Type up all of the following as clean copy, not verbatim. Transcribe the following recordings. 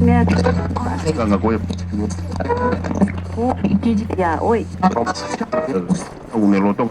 Ganga Goy. Ya, hoy. Un eloto.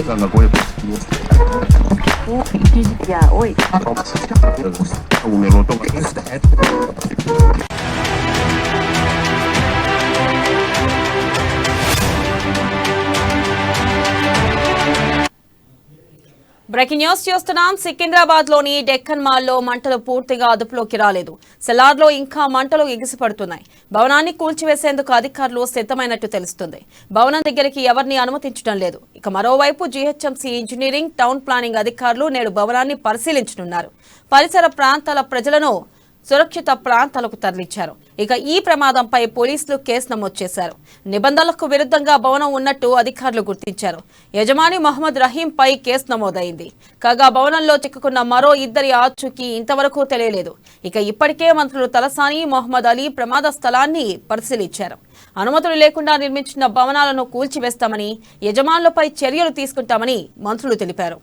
Ganga Goy. Ya, hoy. Un eloto. Breaking news చూస్తున్నాం. సికింద్రాబాద్ లోని డెక్కన్ మాల్లో మంటలు పూర్తిగా అదుపులోకి రాలేదు. సెలార్లో ఇంకా మంటలు ఎగిసిపడుతున్నాయి. భవనాన్ని కూల్చివేసేందుకు అధికారులు సిద్ధమైనట్టు తెలుస్తుంది. భవనం దగ్గరికి ఎవరిని అనుమతించడం లేదు. ఇక మరోవైపు జీహెచ్ఎంసీ ఇంజనీరింగ్, టౌన్ ప్లానింగ్ అధికారులు నేడు భవనాన్ని పరిశీలించనున్నారు. పరిసర ప్రాంతాల ప్రజలను సురక్షిత ప్రాంతాలకు తరలించారు. ఇక ఈ ప్రమాదంపై పోలీసులు కేసు నమోదు చేశారు. నిబంధనలకు విరుద్ధంగా భవనం ఉన్నట్టు అధికారులు గుర్తించారు. యజమాని మహమ్మద్ రహీంపై కేసు నమోదైంది. కాగా భవనంలో చిక్కుకున్న మరో ఇద్దరి ఆచూకీ ఇంతవరకు తెలియలేదు. ఇక ఇప్పటికే మంత్రులు తలసాని, మహమ్మద్ అలీ ప్రమాద స్థలాన్ని పరిశీలించారు. అనుమతులు లేకుండా నిర్మించిన భవనాలను కూల్చివేస్తామని, యజమానులపై చర్యలు తీసుకుంటామని మంత్రులు తెలిపారు.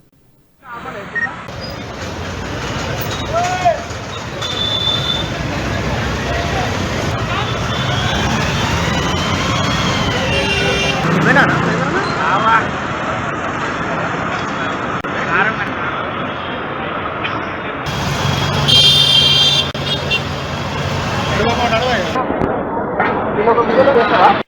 ¿Lo